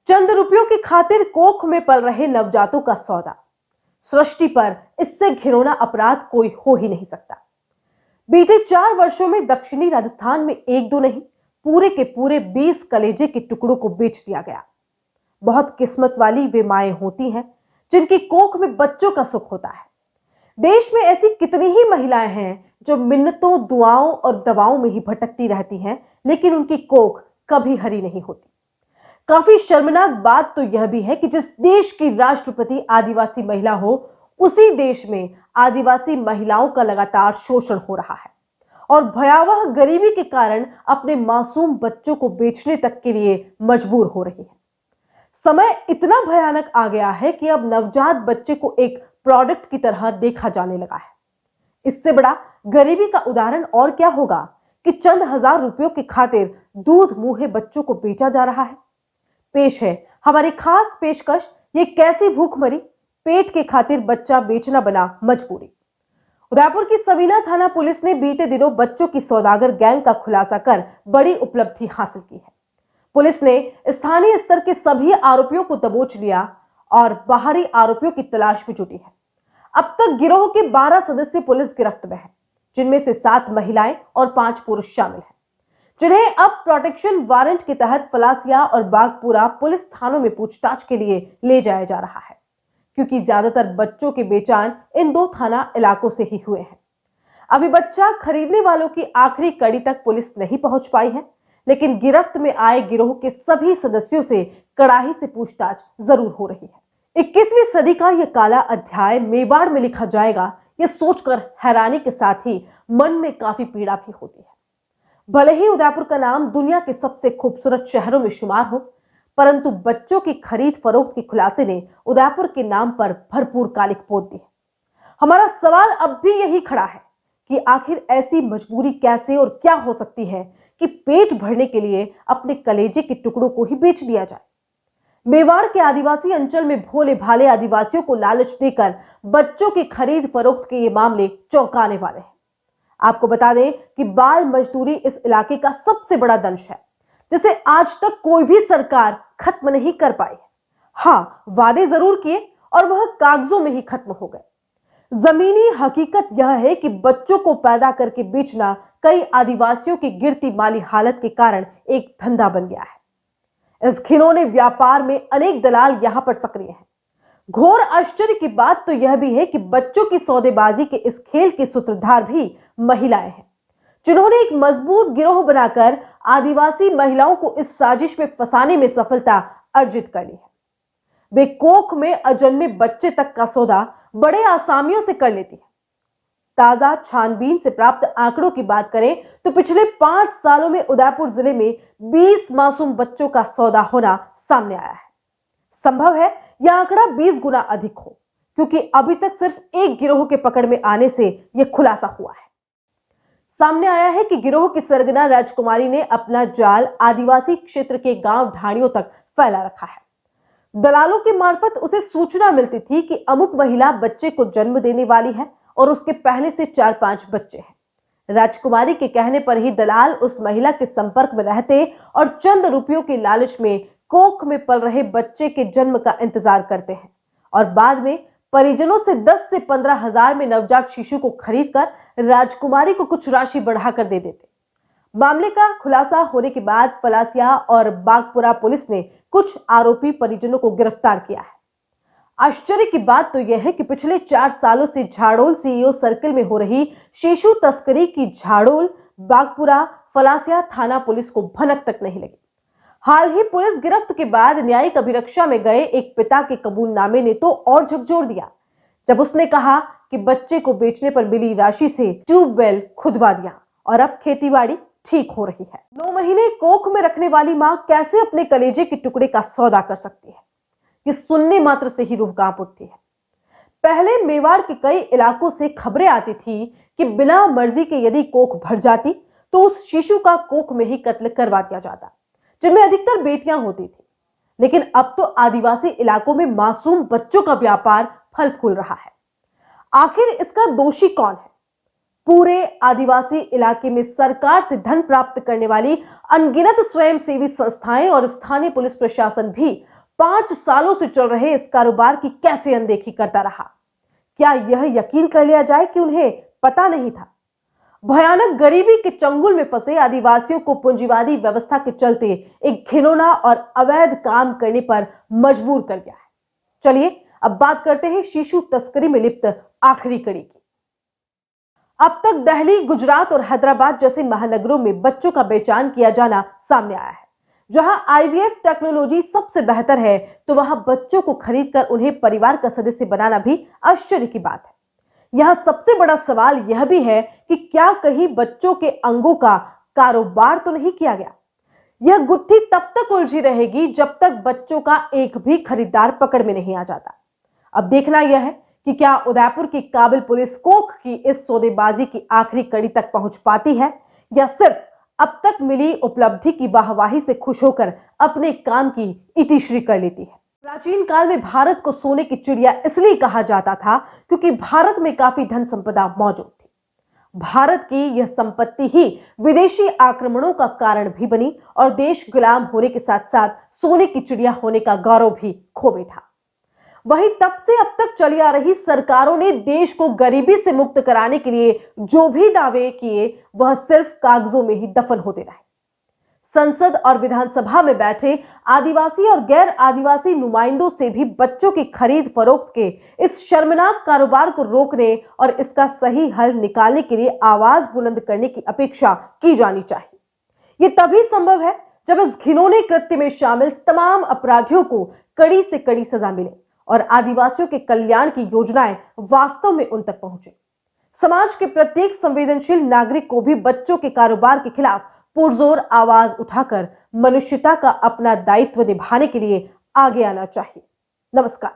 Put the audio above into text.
चंद रुपयों की खातिर कोख में पल रहे नवजातों का सौदा। सृष्टि पर इससे घिनौना अपराध कोई हो ही नहीं सकता। बीते 4 वर्षों में दक्षिणी राजस्थान में एक दो नहीं, पूरे के पूरे 20 कलेजे के टुकड़ों को बेच दिया गया। बहुत किस्मत वाली वे माएं होती हैं जिनकी कोख में बच्चों का सुख होता है। देश में ऐसी कितनी ही महिलाएं हैं जो मिन्नतों, दुआओं और दवाओं में ही भटकती रहती हैं, लेकिन उनकी कोख कभी हरी नहीं होती। काफी शर्मनाक बात तो यह भी है कि जिस देश की राष्ट्रपति आदिवासी महिला हो, उसी देश में आदिवासी महिलाओं का लगातार शोषण हो रहा है और भयावह गरीबी के कारण अपने मासूम बच्चों को बेचने तक के लिए मजबूर हो रही है। समय इतना भयानक आ गया है कि अब नवजात बच्चे को एक प्रोडक्ट की तरह देखा जाने लगा है। इससे बड़ा गरीबी का उदाहरण और क्या होगा कि चंद हजार रुपयों की खातिर दूध मुंहे बच्चों को बेचा जा रहा है। पेश है हमारी खास पेशकश, ये कैसी भूखमरी, पेट के खातिर बच्चा बेचना बना मजबूरी। उदयपुर की सवीना थाना पुलिस ने बीते दिनों बच्चों की सौदागर गैंग का खुलासा कर बड़ी उपलब्धि हासिल की है। पुलिस ने स्थानीय स्तर के सभी आरोपियों को दबोच लिया और बाहरी आरोपियों की तलाश में जुटी है। अब तक गिरोह के 12 सदस्य पुलिस गिरफ्त में है, जिनमें से 7 महिलाएं और 5 पुरुष शामिल हैं, जिन्हें अब प्रोटेक्शन वारंट के तहत पलासिया और बागपुरा पुलिस थानों में पूछताछ के लिए ले जाया जा रहा है, क्योंकि ज्यादातर बच्चों के बेचान इन 2 थाना इलाकों से ही हुए हैं। अभी बच्चा खरीदने वालों की आखिरी कड़ी तक पुलिस नहीं पहुंच पाई है, लेकिन गिरफ्त में आए गिरोह के सभी सदस्यों से कड़ाई से पूछताछ जरूर हो रही है। 21वीं सदी का यह काला अध्याय मेवाड़ में लिखा जाएगा, यह सोचकर हैरानी के साथ ही मन में काफी पीड़ा भी होती है। भले ही उदयपुर का नाम दुनिया के सबसे खूबसूरत शहरों में शुमार हो, परंतु बच्चों की खरीद फरोख्त के खुलासे ने उदयपुर के नाम पर भरपूर कालिक पोत दी है। हमारा सवाल अब भी यही खड़ा है कि आखिर ऐसी मजबूरी कैसे और क्या हो सकती है कि पेट भरने के लिए अपने कलेजे के टुकड़ों को ही बेच दिया जाए। मेवाड़ के आदिवासी अंचल में भोले भाले आदिवासियों को लालच देकर बच्चों की खरीद फरोख्त के ये मामले चौंकाने वाले हैं। आपको बता दें कि बाल मजदूरी इस इलाके का सबसे बड़ा दंश है, जिसे आज तक कोई भी सरकार खत्म नहीं कर पाई है। हाँ, वादे जरूर किए और वह कागजों में ही खत्म हो गए। जमीनी हकीकत यह है कि बच्चों को पैदा करके बेचना कई आदिवासियों की गिरती माली हालत के कारण एक धंधा बन गया है। इस घिनौने व्यापार में अनेक दलाल यहां पर सक्रिय हैं। घोर आश्चर्य की बात तो यह भी है कि बच्चों की सौदेबाजी के इस खेल के सूत्रधार भी महिलाएं हैं, जिन्होंने एक मजबूत गिरोह बनाकर आदिवासी महिलाओं को इस साजिश में फंसाने में सफलता अर्जित कर ली है। वे कोख में अजन्मे बच्चे तक का सौदा बड़े आसामियों से कर लेती है। ताजा छानबीन से प्राप्त आंकड़ों की बात करें तो पिछले 5 सालों में उदयपुर जिले में 20 मासूम बच्चों का सौदा होना सामने आया है। संभव है यह आंकड़ा 20 गुना अधिक हो, क्योंकि अभी तक सिर्फ एक गिरोह के पकड़ में आने से यह खुलासा हुआ है। सामने आया है कि गिरोह की सरगना राजकुमारी ने अपना जाल आदिवासी क्षेत्र के गांव ढाणियों तक फैला रखा है। दलालों के मार्फत उसे सूचना मिलती थी कि अमुक महिला बच्चे को जन्म देने वाली है और उसके पहले से 4-5 बच्चे हैं। राजकुमारी के कहने पर ही दलाल उस महिला के संपर्क में रहते और चंद रुपयों के लालच में कोख में पल रहे बच्चे के जन्म का इंतजार करते हैं और बाद में परिजनों से 10 से 15 हजार में नवजात शिशु को खरीदकर राजकुमारी को कुछ राशि बढ़ाकर दे देते। मामले का खुलासा होने के बाद पलासिया और बागपुरा पुलिस ने कुछ आरोपी परिजनों को गिरफ्तार किया है। आश्चर्य की बात तो यह है कि पिछले 4 सालों से झाड़ोल सीईओ सर्किल में हो रही शिशु तस्करी की झाड़ोल, बागपुरा, पलासिया थाना पुलिस को भनक तक नहीं लगी। हाल ही पुलिस गिरफ्त के बाद न्यायिक अभिरक्षा में गए एक पिता के कबूलनामे ने तो और झकझोर दिया, जब उसने कहा कि बच्चे को बेचने पर मिली राशि से ट्यूबवेल खुदवा दिया और अब खेतीबाड़ी ठीक हो रही है। 9 महीने कोख में रखने वाली मां कैसे अपने कलेजे के टुकड़े का सौदा कर सकती है, कि सुनने मात्र से ही रूह कांप उठती है। पहले मेवाड़ के कई इलाकों से खबरें आती थी कि बिना मर्जी के यदि कोख भर जाती तो उस शिशु का कोख में ही कत्ल करवा दिया जाता, जिनमें अधिकतर बेटियां होती थी। लेकिन अब तो आदिवासी इलाकों में मासूम बच्चों का व्यापार फल फूल रहा है। आखिर इसका दोषी कौन है? पूरे आदिवासी इलाके में सरकार से धन प्राप्त करने वाली अनगिनत स्वयंसेवी संस्थाएं और स्थानीय पुलिस प्रशासन भी 5 सालों से चल रहे इस कारोबार की कैसे अनदेखी करता रहा? क्या यह यकीन कर लिया जाए कि उन्हें पता नहीं था? भयानक गरीबी के चंगुल में फंसे आदिवासियों को पूंजीवादी व्यवस्था के चलते एक घिनौना और अवैध काम करने पर मजबूर कर गया है। चलिए अब बात करते हैं शिशु तस्करी में लिप्त आखिरी कड़ी की। अब तक दिल्ली, गुजरात और हैदराबाद जैसे महानगरों में बच्चों का बेचान किया जाना सामने आया है। जहां आईवीएफ टेक्नोलॉजी सबसे बेहतर है, तो वहां बच्चों को खरीदकर उन्हें परिवार का सदस्य बनाना भी आश्चर्य की बात है। यह सबसे बड़ा सवाल यह भी है कि क्या कहीं बच्चों के अंगों का कारोबार तो नहीं किया गया? यह गुत्थी तब तक उलझी रहेगी जब तक बच्चों का एक भी खरीदार पकड़ में नहीं आ जाता। अब देखना यह है कि क्या उदयपुर की काबिल पुलिस कोख की इस सौदेबाजी की आखिरी कड़ी तक पहुंच पाती है, या सिर्फ अब तक मिली उपलब्धि की वाहवाही से खुश होकर अपने काम की इतिश्री कर लेती है। प्राचीन काल में भारत को सोने की चिड़िया इसलिए कहा जाता था क्योंकि भारत में काफी धन संपदा मौजूद थी। भारत की यह संपत्ति ही विदेशी आक्रमणों का कारण भी बनी और देश गुलाम होने के साथ साथ सोने की चिड़िया होने का गौरव भी खो बैठा। वहीं तब से अब तक चली आ रही सरकारों ने देश को गरीबी से मुक्त कराने के लिए जो भी दावे किए वह सिर्फ कागजों में ही दफन होते रहे। संसद और विधानसभा में बैठे आदिवासी और गैर आदिवासी नुमाइंदों से भी बच्चों की खरीद फरोख्त के इस शर्मनाक कारोबार को रोकने और इसका सही हल निकालने के लिए आवाज बुलंद करने की अपेक्षा की जानी चाहिए। ये तभी संभव है जब इस घिनौने कृत्य में शामिल तमाम अपराधियों को कड़ी से कड़ी सजा मिले और आदिवासियों के कल्याण की योजनाएं वास्तव में उन तक पहुंचे। समाज के प्रत्येक संवेदनशील नागरिक को भी बच्चों के कारोबार के खिलाफ पुरजोर आवाज उठाकर मनुष्यता का अपना दायित्व निभाने के लिए आगे आना चाहिए। नमस्कार।